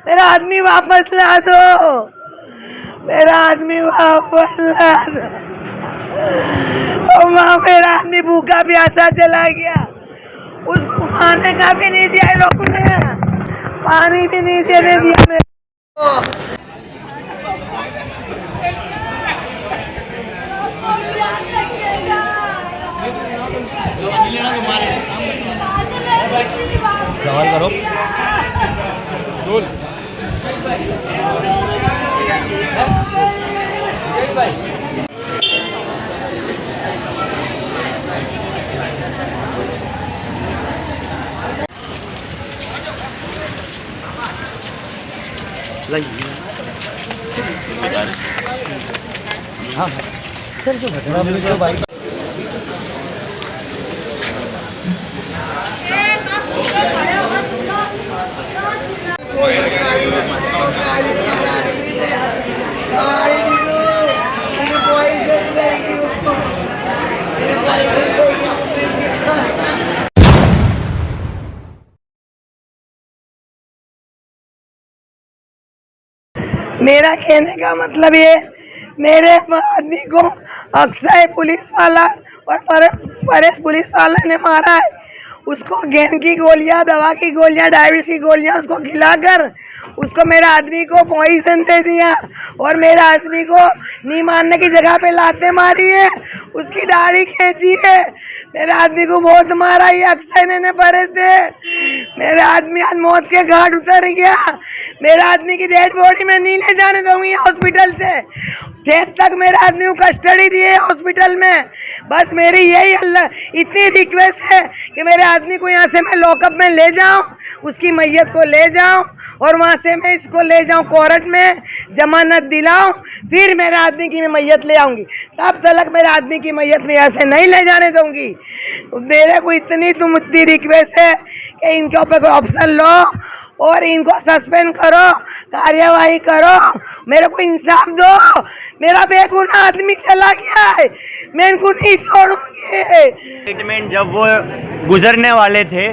मेरा आदमी वापस ला दो, मेरा आदमी वापस ला दो। माँ, मेरा आदमी भूखा प्यासा चला गया, उसको खाने का भी नहीं दिया लोगों ने, पानी भी नहीं देने दिया मेरे को। सवाल करो। हाँ सर, जो घटना हुई तो बाइक मेरा कहने का मतलब ये, मेरे आदमी को अक्षय पुलिस वाला और परेश पुलिस वाला ने मारा है। उसको गेंद की गोलियां, दवा की गोलियां, डायबिटीज की गोलियां उसको खिलाकर उसको मेरा आदमी को पॉइजन दे दिया और मेरा आदमी को नहीं मारने की जगह पे लाते मारी है, उसकी दाढ़ी खींची है। मेरे आदमी को बहुत मारा ये अक्षय ने परेश से। मेरा आदमी आज मौत के घाट उतर गया। मेरा आदमी की डेड बॉडी में नहीं ले जाने दूंगी हॉस्पिटल से जब तक मेरे आदमी को कस्टडी दिए हॉस्पिटल में। बस मेरी यही इतनी रिक्वेस्ट है कि मेरे आदमी को यहाँ से मैं लॉकअप में ले जाऊँ, उसकी मैयत को ले जाऊँ और वहाँ से मैं इसको ले जाऊँ कोर्ट में, जमानत दिलाऊँ, फिर मेरे आदमी की मैं मैयत ले आऊँगी। तब तक मेरे आदमी की मैयत में यहाँ से नहीं ले जाने दूँगी। मेरे को इतनी रिक्वेस्ट है कि इनके ऊपर कोई ऑप्शन लो और इनको सस्पेंड करो, कार्यवाही करो, मेरे को इंसाफ दो। मेरा बेगुनाह आदमी चला गया है, मैं इनको नहीं छोड़ूंगी। स्टेटमेंट जब वो गुजरने वाले थे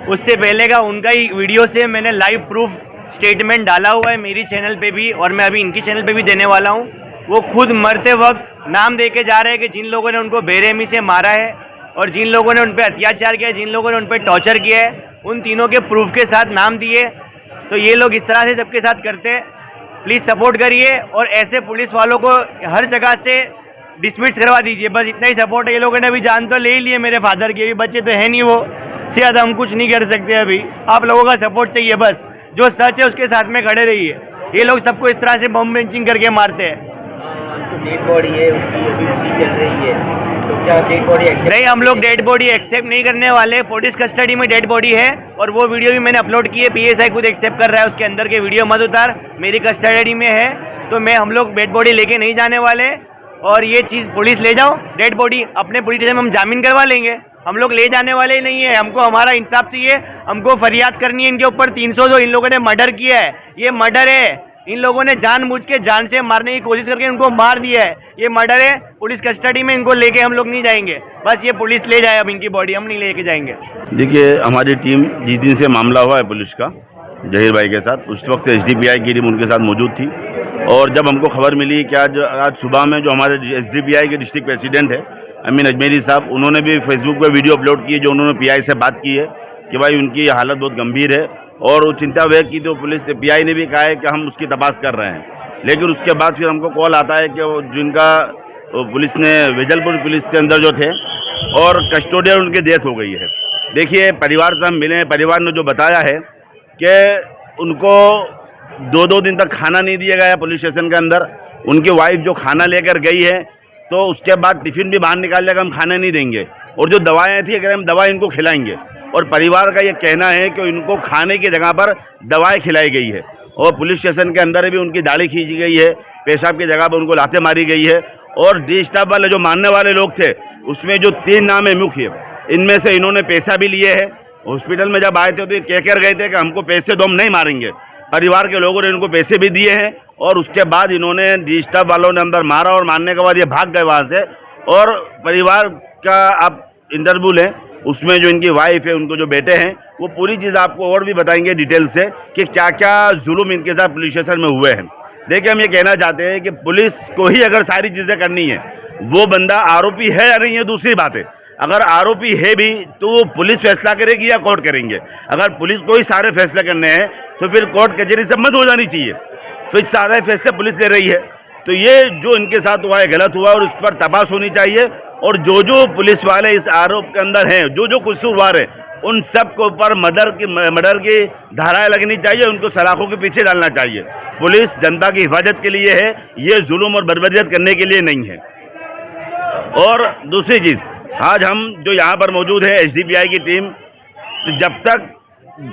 उससे पहले का उनका ही वीडियो से मैंने लाइव प्रूफ स्टेटमेंट डाला हुआ है मेरी चैनल पे भी, और मैं अभी इनकी चैनल पे भी देने वाला हूँ। वो खुद मरते वक्त नाम दे के जा रहे हैं कि जिन लोगों ने उनको बेरहमी से मारा है और जिन लोगों ने उन पर अत्याचार किया है, जिन लोगों ने उन पर टॉर्चर किया है, उन तीनों के प्रूफ के साथ नाम दिए। तो ये लोग इस तरह से सबके साथ करते हैं। प्लीज़ सपोर्ट करिए और ऐसे पुलिस वालों को हर जगह से डिसमिस करवा दीजिए। बस इतना ही सपोर्ट है। ये लोगों ने अभी जान तो ले ही लिए मेरे फादर के, अभी बच्चे तो है नहीं, वो से ज़्यादा हम कुछ नहीं कर सकते। अभी आप लोगों का सपोर्ट चाहिए, बस जो सच है उसके साथ में खड़े रहिए। ये लोग सबको इस तरह से बम बेंचिंग करके मारते हैं। डेड बॉडी है उसकी अभी चल रही है, तो क्या डेड बॉडी नहीं, हम लोग डेड बॉडी एक्सेप्ट नहीं करने वाले। पुलिस कस्टडी में डेड बॉडी है और वो वीडियो भी मैंने अपलोड की है। पीएसआई खुद एक्सेप्ट कर रहा है, उसके अंदर के वीडियो मत उतार, मेरी कस्टडी में है। तो हम लोग डेड बॉडी लेके नहीं जाने वाले। और ये चीज़ पुलिस ले जाओ डेड बॉडी, अपने पुलिस स्टेशन में हम जामीन करवा लेंगे। हम लोग ले जाने वाले ही नहीं है। हमको हमारा इंसाफ चाहिए, हमको फरियाद करनी है इनके ऊपर। 300 जो इन लोगों ने मर्डर किया है, ये मर्डर है। इन लोगों ने जानबूझ के जान से मारने की कोशिश करके इनको मार दिया है, ये मर्डर है। पुलिस कस्टडी में इनको लेके हम लोग नहीं जाएंगे, बस ये पुलिस ले जाए अब इनकी बॉडी, हम नहीं लेके जाएंगे। देखिए, हमारी टीम जिस दिन से मामला हुआ है पुलिस का जहीर भाई के साथ, उस वक्त एसडीपीआई की टीम उनके साथ मौजूद थी। और जब हमको खबर मिली कि आज सुबह में जो हमारे एसडीपीआई के डिस्ट्रिक्ट प्रेसिडेंट है अमीन अजमेरी साहब, उन्होंने भी फेसबुक पर वीडियो अपलोड की है, जो उन्होंने पीआई से बात की है कि भाई उनकी हालत बहुत गंभीर है और वो चिंता व्यक्त की। तो पुलिस पीआई ने भी कहा है कि हम उसकी तपास कर रहे हैं। लेकिन उसके बाद फिर हमको कॉल आता है कि वो जिनका पुलिस ने वेजलपुर पुलिस के अंदर जो थे और कस्टोडियन उनकी डेथ हो गई है। देखिए, परिवार से हम मिले हैं, परिवार ने जो बताया है कि उनको 2-2 दिन तक खाना नहीं दिया गया पुलिस स्टेशन के अंदर। उनकी वाइफ जो खाना लेकर गई है तो उसके बाद टिफ़िन भी बाहर निकाल लेकर हम खाने नहीं देंगे, और जो दवाएँ थी अगर हम दवाई इनको खिलाएंगे। और परिवार का ये कहना है कि इनको खाने की जगह पर दवाएं खिलाई गई है और पुलिस स्टेशन के अंदर भी उनकी दाढ़ी खींची गई है, पेशाब की जगह पर उनको लाते मारी गई है। और डी स्टाफ वाले जो मारने वाले लोग थे उसमें जो 3 नाम है मुख्य, इनमें से इन्होंने पैसा भी लिए है। हॉस्पिटल में जब आए थे तो ये कह कर गए थे कि हमको पैसे दो, हम नहीं मारेंगे। परिवार के लोगों ने इनको पैसे भी दिए हैं और उसके बाद इन्होंने डी स्टाफ वालों ने अंदर मारा और मारने के बाद ये भाग गए वहाँ से। और परिवार का आप इंटरव्यू लें उसमें जो इनकी वाइफ है, उनको जो बेटे हैं, वो पूरी चीज़ आपको और भी बताएंगे डिटेल से कि क्या क्या जुल्म इनके साथ पुलिस स्टेशन में हुए हैं। देखिए, हम ये कहना चाहते हैं कि पुलिस को ही अगर सारी चीज़ें करनी है, वो बंदा आरोपी है या नहीं है दूसरी बात है। अगर आरोपी है भी तो पुलिस फैसला करेगी या कोर्ट करेंगे। अगर पुलिस को ही सारे फैसले करने हैं तो फिर कोर्ट कचहरी से मत हो जानी चाहिए। तो सारे फैसले पुलिस ले रही है। तो ये जो इनके साथ हुआ है गलत हुआ और उस पर तपास होनी चाहिए। और जो जो पुलिस वाले इस आरोप के अंदर हैं, जो जो कसूरवार है, उन सब के ऊपर मर्डर की धाराएं लगनी चाहिए, उनको सलाखों के पीछे डालना चाहिए। पुलिस जनता की हिफाजत के लिए है, ये जुल्म और बर्बरियत करने के लिए नहीं है। और दूसरी चीज़, आज हम जो यहाँ पर मौजूद है एसडीपीआई की टीम, तो जब तक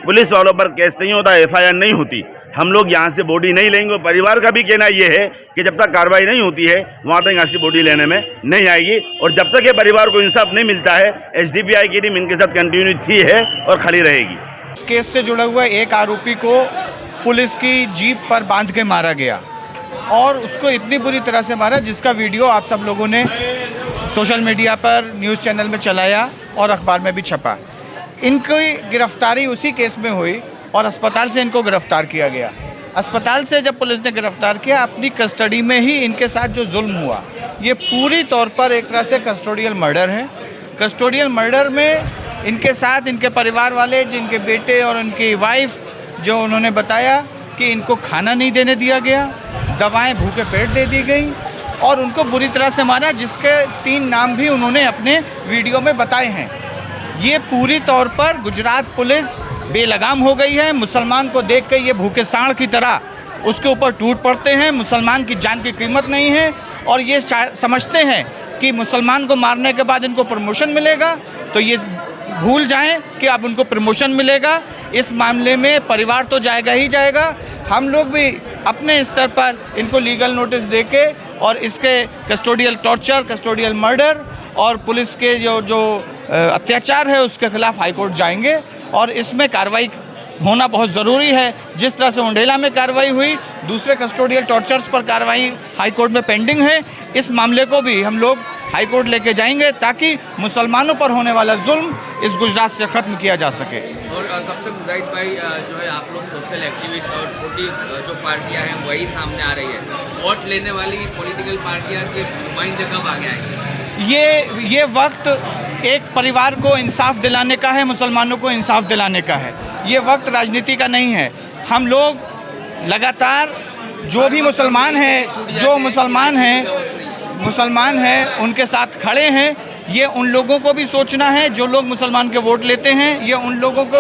पुलिस वालों पर केस नहीं होता, एफआईआर नहीं होती, हम लोग यहाँ से बॉडी नहीं लेंगे। और परिवार का भी कहना ये है कि जब तक कार्रवाई नहीं होती है वहाँ तक यहाँ से बॉडी लेने में नहीं आएगी। और जब तक ये परिवार को इंसाफ नहीं मिलता है, एसडीपीआई की टीम इनके साथ कंटिन्यू थी है और खड़ी रहेगी। इस केस से जुड़ा हुआ एक आरोपी को पुलिस की जीप पर बांध के मारा गया और उसको इतनी बुरी तरह से मारा जिसका वीडियो आप सब लोगों ने सोशल मीडिया पर, न्यूज़ चैनल में चलाया और अखबार में भी छपा। इनकी गिरफ्तारी उसी केस में हुई और अस्पताल से इनको गिरफ्तार किया गया। अस्पताल से जब पुलिस ने गिरफ्तार किया, अपनी कस्टडी में ही इनके साथ जो जुल्म हुआ, ये पूरी तौर पर एक तरह से कस्टोडियल मर्डर है। कस्टोडियल मर्डर में इनके साथ इनके परिवार वाले, जिनके बेटे और उनकी वाइफ, जो उन्होंने बताया कि इनको खाना नहीं देने दिया गया, दवाएं भूखे पेट दे दी गई और उनको बुरी तरह से मारा, जिसके 3 नाम भी उन्होंने अपने वीडियो में बताए हैं। ये पूरी तौर पर गुजरात पुलिस बेलगाम हो गई है। मुसलमान को देख कर ये भूखे सांड की तरह उसके ऊपर टूट पड़ते हैं। मुसलमान की जान की कीमत नहीं है और ये समझते हैं कि मुसलमान को मारने के बाद इनको प्रमोशन मिलेगा, तो ये भूल जाएं कि अब उनको प्रमोशन मिलेगा। इस मामले में परिवार तो जाएगा ही जाएगा। हम लोग भी अपने स्तर पर इनको लीगल नोटिस देके और इसके कस्टोडियल टॉर्चर, कस्टोडियल मर्डर और पुलिस के जो अत्याचार है उसके खिलाफ हाईकोर्ट जाएंगे और इसमें कार्रवाई होना बहुत ज़रूरी है। जिस तरह से उंडेला में कार्रवाई हुई, दूसरे कस्टोडियल टॉर्चर्स पर कार्रवाई हाईकोर्ट में पेंडिंग है। इस मामले को भी हम लोग हाईकोर्ट लेके जाएंगे ताकि मुसलमानों पर होने वाला जुल्म इस गुजरात से ख़त्म किया जा सके। और कब तक मुजाहिद भाई जो है आप लोग सोशल एक्टिविस्ट और छोटी जो पार्टियां हैं वही सामने आ रही है, वोट लेने वाली पॉलिटिकल पार्टियां के नुमाइंदे कब आगे आएंगे? ये वक्त एक परिवार को इंसाफ दिलाने का है, मुसलमानों को इंसाफ दिलाने का है। ये वक्त राजनीति का नहीं है। हम लोग लगातार जो भी मुसलमान हैं उनके साथ खड़े हैं। ये उन लोगों को भी सोचना है जो लोग मुसलमान के वोट लेते हैं। ये उन लोगों को,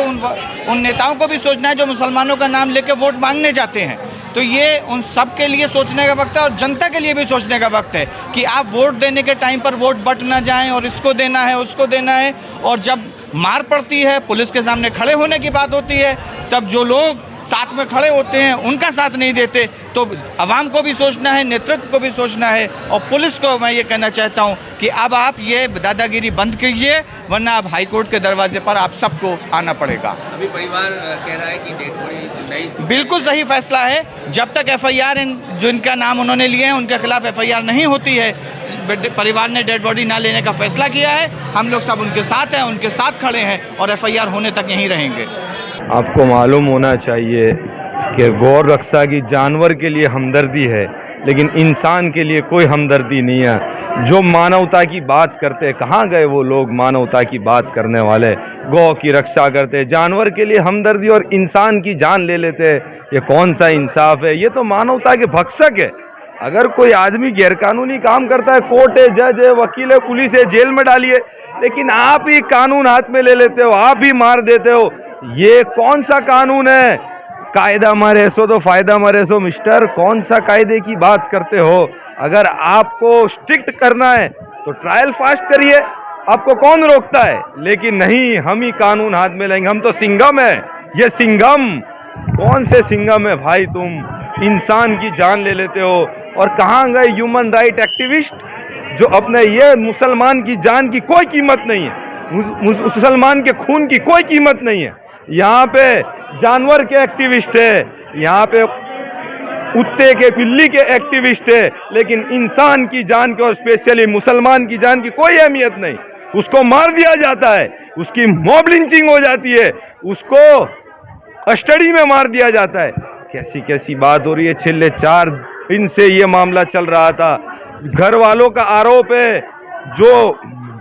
उन नेताओं को भी सोचना है जो मुसलमानों का नाम लेकर वोट मांगने जाते हैं। तो ये उन सब के लिए सोचने का वक्त है और जनता के लिए भी सोचने का वक्त है कि आप वोट देने के टाइम पर वोट बट ना जाएं और इसको देना है, उसको देना है। और जब मार पड़ती है, पुलिस के सामने खड़े होने की बात होती है, तब जो लोग साथ में खड़े होते हैं उनका साथ नहीं देते। तो आवाम को भी सोचना है, नेतृत्व को भी सोचना है और पुलिस को मैं ये कहना चाहता हूँ कि अब आप ये दादागिरी बंद कीजिए, वरना अब हाईकोर्ट के दरवाजे पर आप सबको आना पड़ेगा। अभी परिवार कह रहा है कि डेड बॉडी नहीं। बिल्कुल सही फैसला है। जब तक एफआईआर जो इनका नाम उन्होंने लिए हैं उनके खिलाफ एफआईआर नहीं होती है, परिवार ने डेड बॉडी ना लेने का फैसला किया है, हम लोग सब उनके साथ हैं, उनके साथ खड़े हैं और एफआईआर होने तक यहीं रहेंगे। आपको मालूम होना चाहिए कि गौ रक्षा की जानवर के लिए हमदर्दी है, लेकिन इंसान के लिए कोई हमदर्दी नहीं है। जो मानवता की बात करते, कहाँ गए वो लोग मानवता की बात करने वाले? गौ की रक्षा करते, जानवर के लिए हमदर्दी और इंसान की जान ले लेते। ये कौन सा इंसाफ है? ये तो मानवता के भक्षक है। अगर कोई आदमी गैरकानूनी काम करता है, कोर्ट है, जज है, वकील है, पुलिस है, जेल में डालिए, लेकिन आप ही कानून हाथ में ले लेते हो, आप ही मार देते हो। ये कौन सा कानून है? कायदा मरे सो तो फायदा मरे सो। मिस्टर, कौन सा कायदे की बात करते हो? अगर आपको स्ट्रिक्ट करना है तो ट्रायल फास्ट करिए, आपको कौन रोकता है? लेकिन नहीं, हम ही कानून हाथ में लेंगे। हम तो सिंघम है। ये सिंघम कौन से सिंघम है भाई? तुम इंसान की जान ले लेते हो। और कहाँ गए ह्यूमन राइट एक्टिविस्ट जो अपने ये मुसलमान की जान की कोई कीमत नहीं है, मुसलमान के खून की कोई कीमत नहीं है। यहाँ पे जानवर के एक्टिविस्ट है, यहाँ पे कुत्ते के, बिल्ली के एक्टिविस्ट है, लेकिन इंसान की जान की और स्पेशली मुसलमान की जान की कोई अहमियत नहीं। उसको मार दिया जाता है, उसकी मॉब लिंचिंग हो जाती है, उसको कस्टडी में मार दिया जाता है। कैसी कैसी बात हो रही है। पिछले 4 दिन से ये मामला चल रहा था। घर वालों का आरोप है जो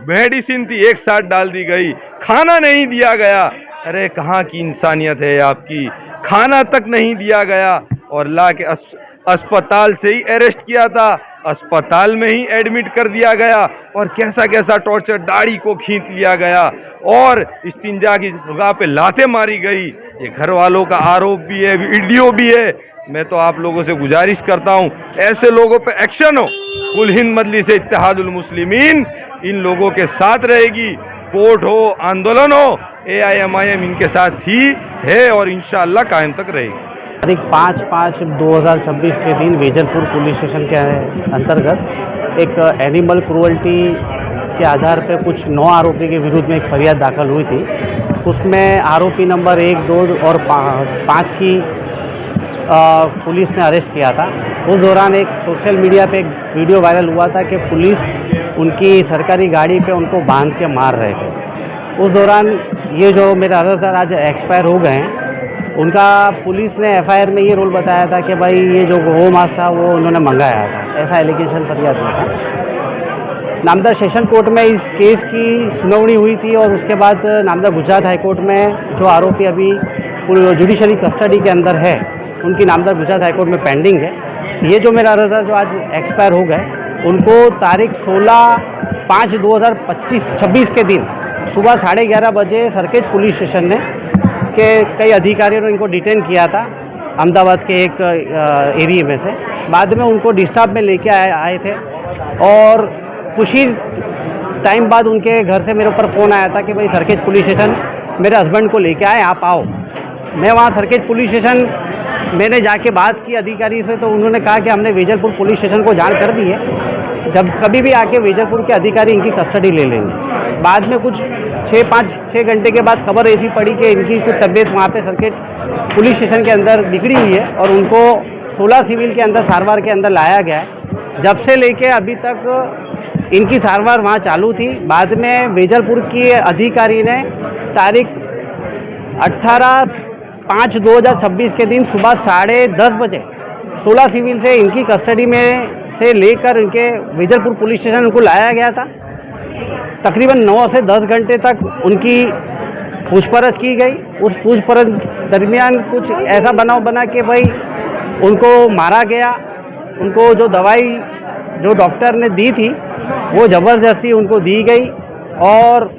मेडिसिन थी एक साथ डाल दी गई, खाना नहीं दिया गया। अरे कहाँ की इंसानियत है आपकी, खाना तक नहीं दिया गया और ला के अस्पताल से ही अरेस्ट किया था, अस्पताल में ही एडमिट कर दिया गया और कैसा कैसा टॉर्चर, दाढ़ी को खींच लिया गया और इस्तिंजा की जगह पे लातें मारी गई। ये घर वालों का आरोप भी है, वीडियो भी है। मैं तो आप लोगों से गुजारिश करता हूँ ऐसे लोगों पे एक्शन हो। कुल हिंद मजलिस इत्तेहादुल मुस्लिमीन इन लोगों के साथ रहेगी, कोर्ट हो, आंदोलन हो, AIMIM इनके साथ ही है और इंशाअल्लाह कायम तक रहेगी। तारीख 5/5/2026 के दिन वेजलपुर पुलिस स्टेशन के अंतर्गत एक एनिमल क्रूअल्टी के आधार पर कुछ 9 आरोपी के विरुद्ध में एक फरियाद दाखिल हुई थी। उसमें आरोपी नंबर 1, 2 और 5 की पुलिस ने अरेस्ट किया था। उस दौरान एक सोशल मीडिया पे एक वीडियो वायरल हुआ था कि पुलिस उनकी सरकारी गाड़ी पे उनको बांध के मार रहे थे। उस दौरान ये जो मेरे अर्जदार आज एक्सपायर हो गए हैं, उनका पुलिस ने FIR में ये रोल बताया था कि भाई ये जो गो मांस था वो उन्होंने मंगाया था, ऐसा एलिगेशन फरियाद में था। नामदा सेशन कोर्ट में इस केस की सुनवाई हुई थी और उसके बाद नामदा गुजरात हाई कोर्ट में जो आरोपी अभी जुडिशरी कस्टडी के अंदर है, उनकी नामदा गुजरात हाई कोर्ट में पेंडिंग है। ये जो मेरा अर्जदार जो आज एक्सपायर हो गए, उनको तारीख 16/5/2026 के दिन सुबह 11:30 बजे सरखेज पुलिस स्टेशन ने के कई अधिकारियों ने इनको डिटेन किया था अहमदाबाद के एक एरिया में से। बाद में उनको डिस्टर्ब में लेके आए थे और कुछ ही टाइम बाद उनके घर से मेरे ऊपर फ़ोन आया था कि भाई सरखेज पुलिस स्टेशन मेरे हस्बैंड को लेके आए, आप आओ। मैं वहाँ सरखेज पुलिस स्टेशन मैंने जाके बात की अधिकारी से, तो उन्होंने कहा कि हमने वेजलपुर पुलिस स्टेशन को जान कर दी है, जब कभी भी आके वेजलपुर के अधिकारी इनकी कस्टडी ले लेंगे। बाद में कुछ 6 घंटे के बाद खबर ऐसी पड़ी कि इनकी कुछ तबीयत वहाँ पे सरखेज पुलिस स्टेशन के अंदर बिगड़ी हुई है और उनको 16 सिविल के अंदर सारवार के अंदर लाया गया है। जब से लेके अभी तक इनकी सारवार वहाँ चालू थी। बाद में वेजलपुर की अधिकारी ने तारीख 18/5/2026 के दिन सुबह 10:30 बजे 16 सिविल से इनकी कस्टडी में से लेकर इनके वेजलपुर पुलिस स्टेशन उनको लाया गया था। तकरीबन 9 से 10 घंटे तक उनकी पूछपरछ की गई। उस पूछपरछ दरमियान कुछ ऐसा बनाव बना कि भाई उनको मारा गया, उनको जो दवाई जो डॉक्टर ने दी थी वो ज़बरदस्ती उनको दी गई और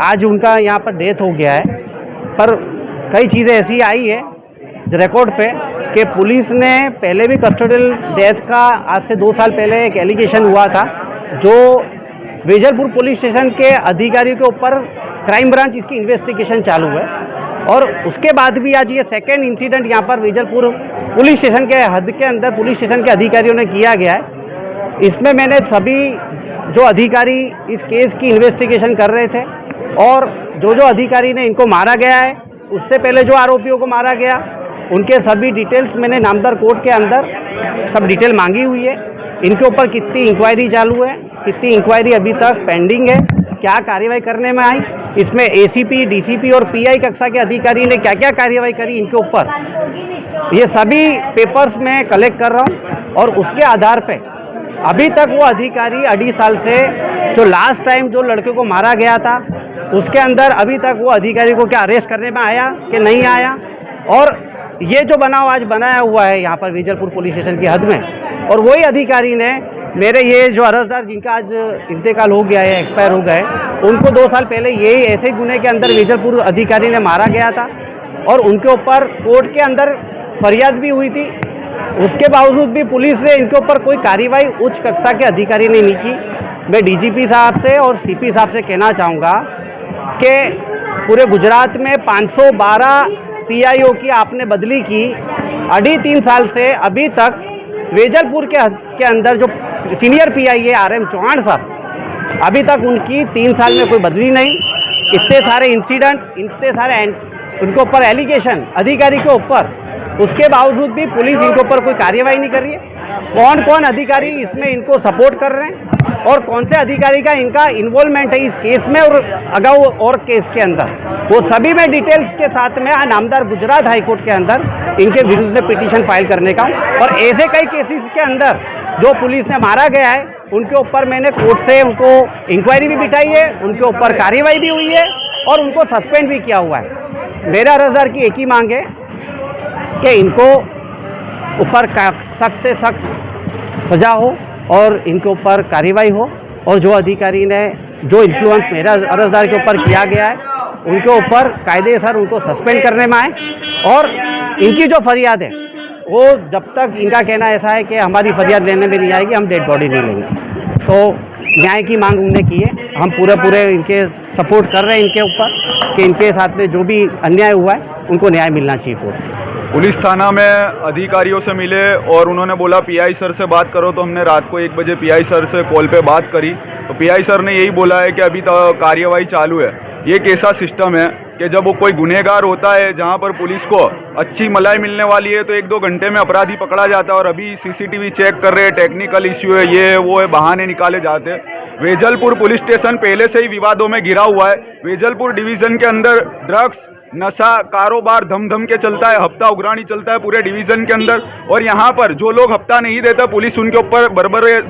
आज उनका यहाँ पर डेथ हो गया है। पर कई चीज़ें ऐसी आई है रिकॉर्ड पे कि पुलिस ने पहले भी कस्टोडियल डेथ का आज से 2 साल पहले एक एलिगेशन हुआ था, जो वेजलपुर पुलिस स्टेशन के अधिकारियों के ऊपर क्राइम ब्रांच इसकी इन्वेस्टिगेशन चालू है और उसके बाद भी आज ये सेकेंड इंसिडेंट यहाँ पर वेजलपुर पुलिस स्टेशन के हद के अंदर पुलिस स्टेशन के अधिकारियों ने किया गया है। इसमें मैंने सभी जो अधिकारी इस केस की इन्वेस्टिगेशन कर रहे थे और जो अधिकारी ने इनको मारा गया है, उससे पहले जो आरोपियों को मारा गया, उनके सभी डिटेल्स मैंने नामदार कोर्ट के अंदर सब डिटेल मांगी हुई है। इनके ऊपर कितनी इंक्वायरी चालू है, कितनी इंक्वायरी अभी तक पेंडिंग है, क्या कार्रवाई करने में आई, इसमें ACP, DCP और PI कक्षा के अधिकारी ने क्या क्या कार्रवाई करी इनके ऊपर, ये सभी पेपर्स मैं कलेक्ट कर रहा हूँ। और उसके आधार पे अभी तक वो अधिकारी 2.5 साल से जो लास्ट टाइम जो लड़के को मारा गया था, उसके अंदर अभी तक वो अधिकारी को क्या अरेस्ट करने में आया कि नहीं आया। और ये जो बनाव आज बनाया हुआ है यहाँ पर वेजलपुर पुलिस स्टेशन की हद में, और वही अधिकारी ने मेरे ये जो अर्जदार जिनका आज इंतकाल हो गया है, एक्सपायर हो गए, उनको 2 साल पहले यही ऐसे गुने के अंदर वेजलपुर अधिकारी ने मारा गया था और उनके ऊपर कोर्ट के अंदर फरियाद भी हुई थी। उसके बावजूद भी पुलिस ने इनके ऊपर कोई कार्रवाई उच्च कक्षा के अधिकारी ने नहीं की। मैं DGP साहब से और CP साहब से कहना चाहूँगा कि पूरे गुजरात में 512 PIO की आपने बदली की, 3.5 साल से अभी तक वेजलपुर के अंदर जो सीनियर PI है RM चौहान साहब, अभी तक उनकी 3 साल में कोई बदली नहीं। इतने सारे इंसिडेंट, इतने सारे उनके ऊपर एलिगेशन अधिकारी के ऊपर, उसके बावजूद भी पुलिस इनके ऊपर कोई कार्रवाई नहीं कर रही है। कौन कौन अधिकारी इसमें इनको सपोर्ट कर रहे हैं और कौन से अधिकारी का इनका इन्वॉल्वमेंट है इस केस में और अगाऊ और केस के अंदर, वो सभी में डिटेल्स के साथ में नामदार गुजरात हाई कोर्ट के अंदर इनके विरुद्ध में पिटीशन फाइल करने का हूँ। और ऐसे कई केसेस के अंदर जो पुलिस ने मारा गया है उनके ऊपर मैंने कोर्ट से उनको इंक्वायरी भी बिठाई है, उनके ऊपर कार्रवाई भी हुई है और उनको सस्पेंड भी किया हुआ है। मेरा अर्जदार की एक ही मांग है कि इनको ऊपर सख्त से सख्त सजा हो और इनके ऊपर कार्रवाई हो और जो अधिकारी ने जो इन्फ्लुएंस मेरा अर्जदार के ऊपर किया गया है उनके ऊपर कायदेसर उनको सस्पेंड करने में आए। और इनकी जो फरियाद है वो जब तक इनका कहना ऐसा है कि हमारी फरियाद लेने में नहीं आएगी हम डेड बॉडी नहीं लेंगे, तो न्याय की मांग उनने की है। हम पूरे इनके सपोर्ट कर रहे हैं इनके ऊपर कि इनके साथ में जो भी अन्याय हुआ है उनको न्याय मिलना चाहिए कोर्ट से। पुलिस थाना में अधिकारियों से मिले और उन्होंने बोला पीआई सर से बात करो, तो हमने रात को 1 बजे पीआई सर से कॉल पे बात करी तो पीआई सर ने यही बोला है कि अभी तो कार्यवाही चालू है। ये एक ऐसा सिस्टम है कि जब वो कोई गुनहगार होता है जहाँ पर पुलिस को अच्छी मलाई मिलने वाली है तो 1-2 घंटे में अपराधी पकड़ा जाता है और अभी सीसीटीवी चेक कर रहे हैं, टेक्निकल इश्यू है, ये वो है, बहाने निकाले जाते हैं। वेजलपुर पुलिस स्टेशन पहले से ही विवादों में घिरा हुआ है। वेजलपुर डिवीज़न के अंदर ड्रग्स नशा कारोबार धम के चलता है, हफ्ता उग्राणी चलता है पूरे डिवीज़न के अंदर। और यहाँ पर जो लोग हफ्ता नहीं देता पुलिस उनके ऊपर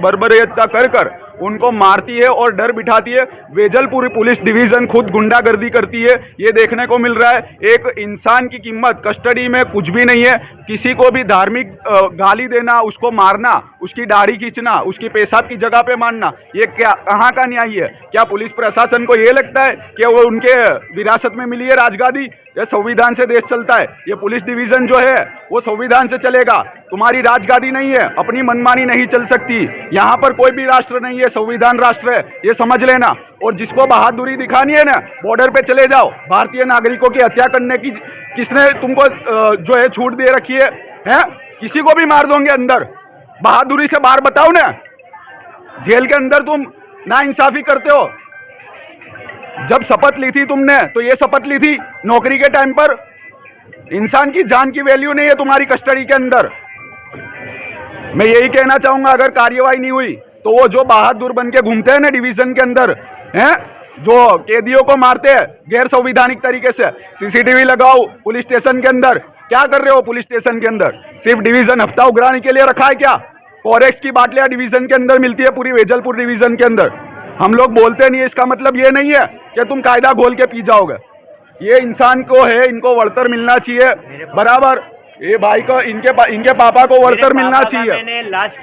बर्बरियता कर उनको मारती है और डर बिठाती है। वेजलपुर पुलिस डिवीज़न खुद गुंडागर्दी करती है, ये देखने को मिल रहा है। एक इंसान की कीमत कस्टडी में कुछ भी नहीं है। किसी को भी धार्मिक गाली देना, उसको मारना, उसकी दाढ़ी खींचना, उसकी पेशाब की जगह पे मारना, ये क्या कहाँ का न्याय है? क्या पुलिस प्रशासन को ये लगता है कि वो उनके विरासत में मिली है राजगादी? ये संविधान से देश चलता है। ये पुलिस डिवीज़न जो है वो संविधान से चलेगा, तुम्हारी राजगादी नहीं है, अपनी मनमानी नहीं चल सकती। यहाँ पर कोई भी राष्ट्र नहीं है, संविधान राष्ट्र है, ये समझ लेना। और जिसको बहादुरी दिखानी है ना, बॉर्डर पे चले जाओ। भारतीय नागरिकों की हत्या करने की किसने तुमको जो है छूट दे रखी है? किसी को भी मार दोगे अंदर, बहादुरी से बाहर बताओ ना। जेल के अंदर तुम नाइंसाफी करते हो। जब शपथ ली थी तुमने तो ये शपथ ली थी नौकरी के टाइम पर, इंसान की जान की वैल्यू नहीं है तुम्हारी कस्टडी के अंदर। मैं यही कहना चाहूंगा, अगर कार्यवाही नहीं हुई तो वो जो बहादुर बन के घूमते हैं ना डिवीजन के अंदर, हैं जो कैदियों को मारते हैं गैर संवैधानिक तरीके से, सीसीटीवी लगाओ पुलिस स्टेशन के अंदर। क्या कर रहे हो पुलिस स्टेशन के अंदर? सिर्फ डिवीजन हफ्ता उगराने के लिए रखा है क्या? फॉरेक्स की बाटलियां डिवीजन के अंदर मिलती है, पूरी वेजलपुर डिवीजन के अंदर। हम लोग बोलते नहीं है, इसका मतलब ये नहीं है कि तुम कायदा घोल के पी जाओगे। ये इंसान को है, इनको वरतर मिलना चाहिए बराबर। ये भाई को इनके पापा को वरतर मिलना चाहिए। मैंने लास्ट